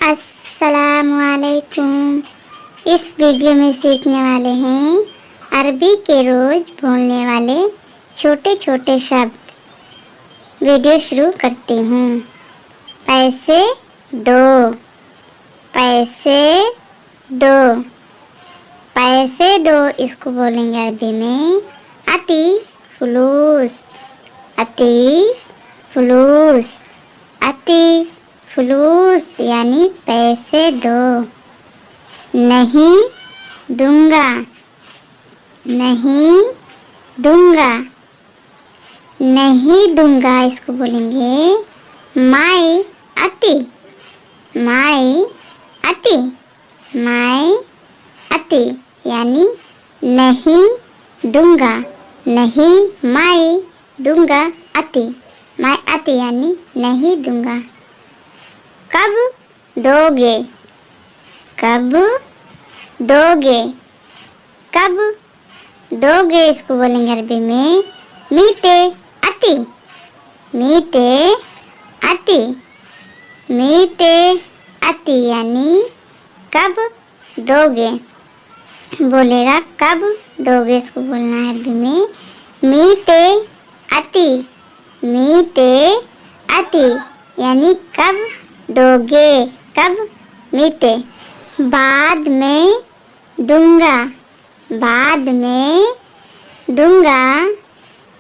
अस्सलामुअलैकुम। इस वीडियो में सीखने वाले हैं अरबी के रोज बोलने वाले छोटे छोटे शब्द। वीडियो शुरू करती हूँ। पैसे दो, पैसे दो, पैसे दो इसको बोलेंगे अरबी में अती फुलूस, अती फुलूस, अती फुलूस यानी पैसे दो। नहीं दूंगा, नहीं दूंगा, नहीं दूंगा इसको बोलेंगे माई अति, माई अति, माई अति यानी नहीं दूंगा, नहीं माई दूंगा अति, माई अति यानी नहीं दूंगा। कब दोगे, कब दोगे, कब दोगे इसको बोलेंगे अरबी में मीते अति, मीते अति, मीते अति यानी कब दोगे। बोलेगा कब दोगे इसको बोलना है अरबी में मीते अति, मीते अति यानी कब दोगे, कब मीते। बाद में दूंगा, बाद में दूंगा,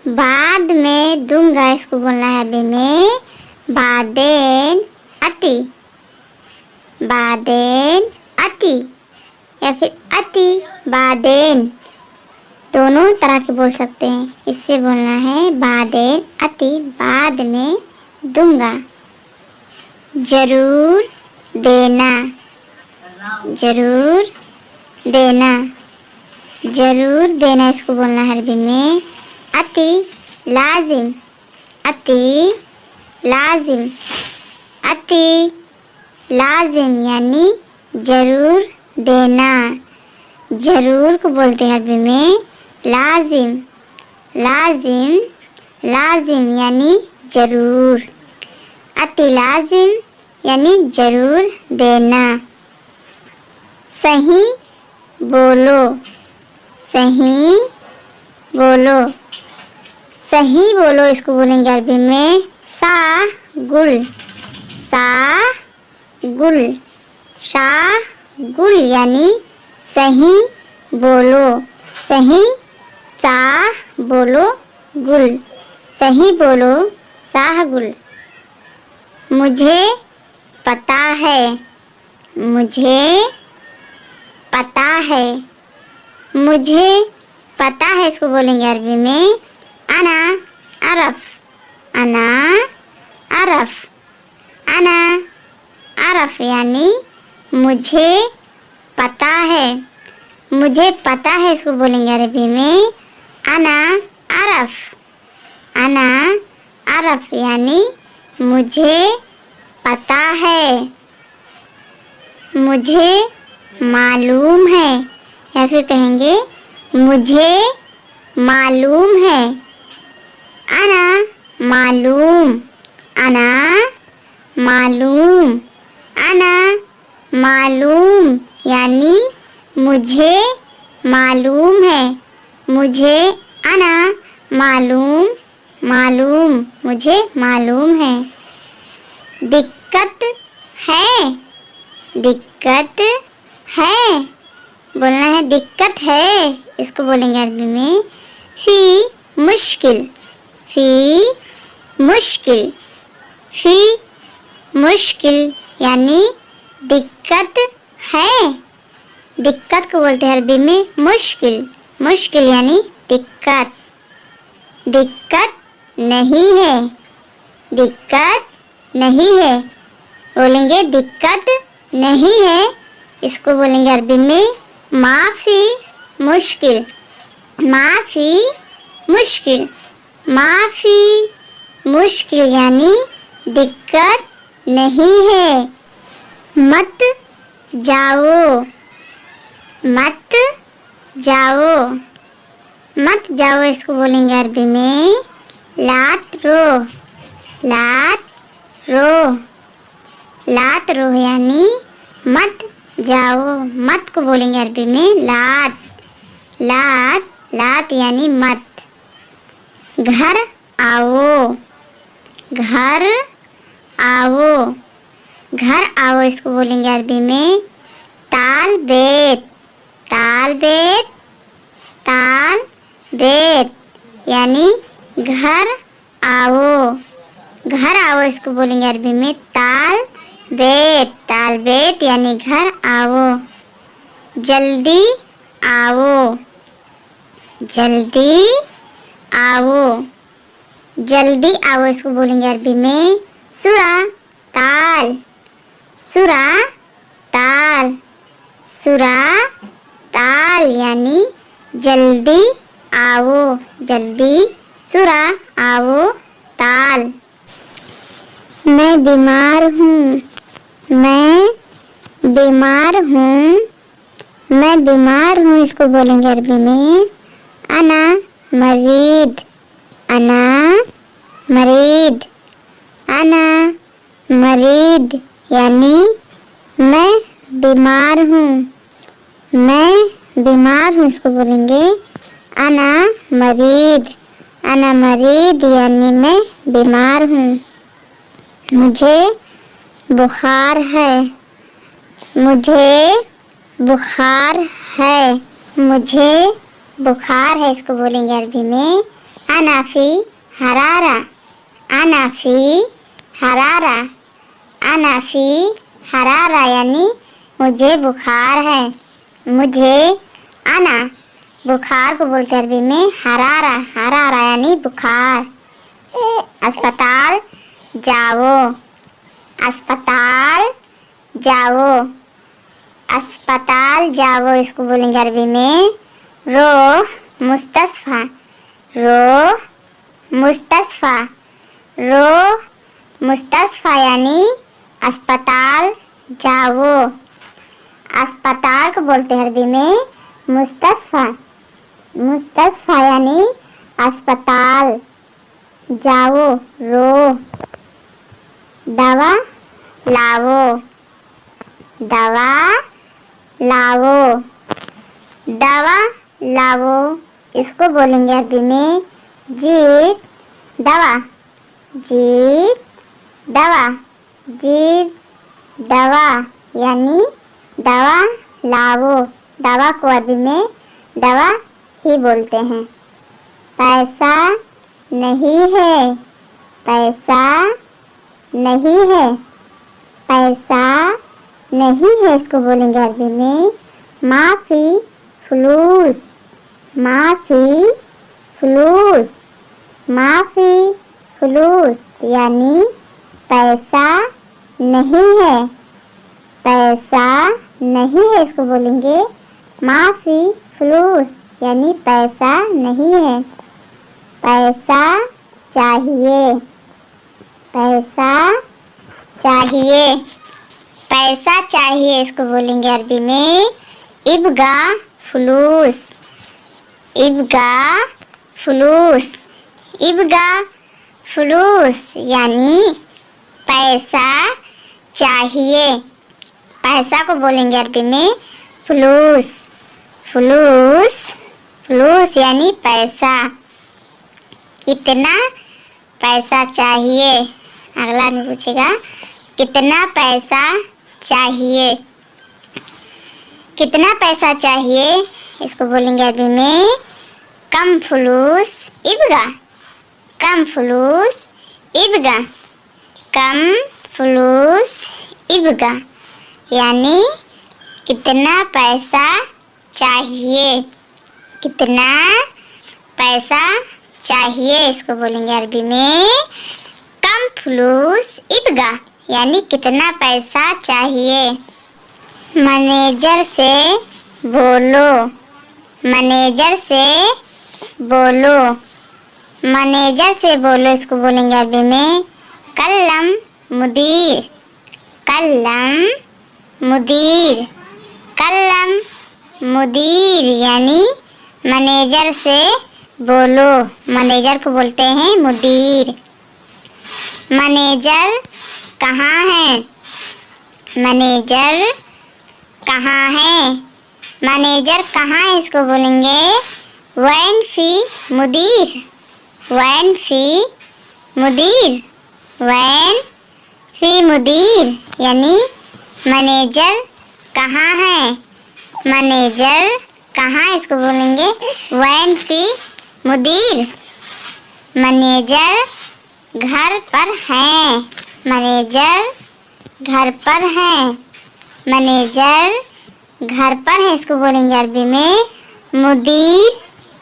बाद में दूंगा इसको बोलना है अरबी में बादेन अति, बादेन अति या फिर अति बादेन, दोनों तरह के बोल सकते हैं। इससे बोलना है बादेन अति, बाद में दूंगा। जरूर देना, जरूर देना, जरूर देना इसको बोलना है अरबी में अति लाजिम, अति लाजिम, अति लाजिम यानी जरूर देना। जरूर को बोलते हैं अरबी में लाजिम, लाजिम, लाजिम यानी जरूर, अति लाजिम यानी जरूर देना। सही बोलो, सही बोलो, सही बोलो इसको बोलेंगे अरबी में सा गुल, सा गुल, सा गुल यानी सही बोलो, सही सा बोलो गुल, सही बोलो साह गुल। मुझे पता है, मुझे पता है, मुझे पता है इसको बोलेंगे अरबी में अना अरफ, अना अरफ, अना अरफ यानी मुझे पता है, मुझे पता है इसको बोलेंगे अरबी में अना अरफ, अना अरफ यानी मुझे पता है, मुझे मालूम है या फिर कहेंगे मुझे मालूम है। अना मालूम, अना मालूम, अना मालूम यानी मुझे मालूम है, मुझे अना मालूम, मालूम मुझे मालूम है। दिक्कत है, दिक्कत है बोलना है दिक्कत है इसको बोलेंगे अरबी में फी मुश्किल, फी मुश्किल, फी मुश्किल यानी दिक्कत है। दिक्कत को बोलते हैं अरबी में मुश्किल, मुश्किल यानी दिक्कत। दिक्कत नहीं है, दिक्कत नहीं है बोलेंगे दिक्कत नहीं है इसको बोलेंगे अरबी में माफी मुश्किल, माफी मुश्किल, माफी मुश्किल यानी दिक्कत नहीं है। मत जाओ, मत जाओ, मत जाओ इसको बोलेंगे अरबी में लात रो, लात रो, लात रोह यानी मत जाओ। मत को बोलेंगे अरबी में लात। लात लात यानी मत। घर आओ। घर आओ। घर आओ इसको बोलेंगे अरबी में ताल बेत। ताल बेत। ताल बेत यानी घर आओ। घर आओ इसको बोलेंगे अरबी में ताल बेत। ताल बेत यानी घर आओ। जल्दी आओ। जल्दी आओ। जल्दी आओ इसको बोलेंगे अरबी में सुरा ताल। सुरा ताल। सुरा ताल यानी जल्दी आओ। जल्दी सुरा आओ ताल। मैं बीमार हूँ। मैं बीमार हूँ। मैं बीमार हूँ इसको बोलेंगे अरबी में अना मरीद। अना मरीद। अना मरीद यानी मैं बीमार हूँ। मैं बीमार हूँ इसको बोलेंगे अना मरीद। अना मरीद यानी मैं बीमार हूँ। मुझे बुखार है। मुझे बुखार है। मुझे बुखार है इसको बोलेंगे अरबी में अनाफी हरारा। अनाफी हरारा। अनाफी हरारा यानी मुझे बुखार है। मुझे अना बुखार को बोलते अरबी में हरारा। हरारा यानी बुखार। अस्पताल जाओ। अस्पताल जाओ। अस्पताल जाओ इसको बोलेंगे अरबी में रो मुस्तशफा। रो मुस्तशफा। रो मुस्तशफा यानी अस्पताल जाओ। अस्पताल को बोलते हैं अरबी में मुस्तशफा। मुस्तशफा यानी अस्पताल जाओ। रो दवा लाओ। दवा लाओ। दवा लाओ इसको बोलेंगे अरबी में जीप दवा। जीप दवा। जीप दवा यानी दवा लाओ। दवा को अरबी में दवा ही बोलते हैं। पैसा नहीं है। पैसा नहीं है। पैसा नहीं है इसको बोलेंगे अरबी में माफी फ्लूस। माफी फ्लूस। माफी फ्लूस यानी पैसा नहीं है। पैसा नहीं है इसको बोलेंगे माफी फ्लूस यानी पैसा नहीं है। पैसा चाहिए। पैसा चाहिए। पैसा चाहिए इसको बोलेंगे अरबी में इब्गा फ्लूस। इब्गा फ्लूस। इब्गा फ्लूस यानी पैसा चाहिए। पैसा को बोलेंगे अरबी में फ्लूस। फ्लूस। फ्लूस यानी पैसा। कितना पैसा चाहिए। अगला आदमी पूछेगा कितना पैसा चाहिए। कितना पैसा चाहिए इसको बोलेंगे अरबी में कम फ्लूस इब्गा। कम फ्लूस इब्गा। कम फ्लूस इब्गा यानी कितना पैसा चाहिए। कितना पैसा चाहिए इसको बोलेंगे अरबी में कम फ्लूस इब्गा यानी कितना पैसा चाहिए। मैनेजर से बोलो। मैनेजर से बोलो। मैनेजर से बोलो इसको बोलेंगे अरबी में कल्लम मुदीर। कल्लम मुदीर। कल्लम मुदीर यानी मैनेजर से बोलो। मैनेजर को बोलते हैं मुदीर। मैनेजर कहाँ है। मैनेजर कहाँ है? मैनेजर कहाँ है इसको बोलेंगे वैन फी मुदीर। वैन फी मुदीर, वैन फी मुदीर यानी मैनेजर कहाँ है? मैनेजर कहाँ है इसको बोलेंगे वैन फी मुदीर। मैनेजर घर पर है। मैनेजर घर पर है। मैनेजर घर पर है इसको बोलेंगे अरबी में मुदीर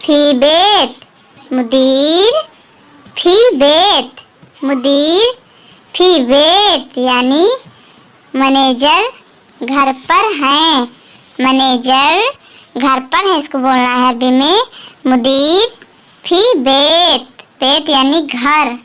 फी बेत। मुदीर फी बेत, मुदीर फी बेत यानी मैनेजर घर पर है। मैनेजर घर पर है इसको बोलना है अरबी में मुदीर फी बेत। बेत यानी घर।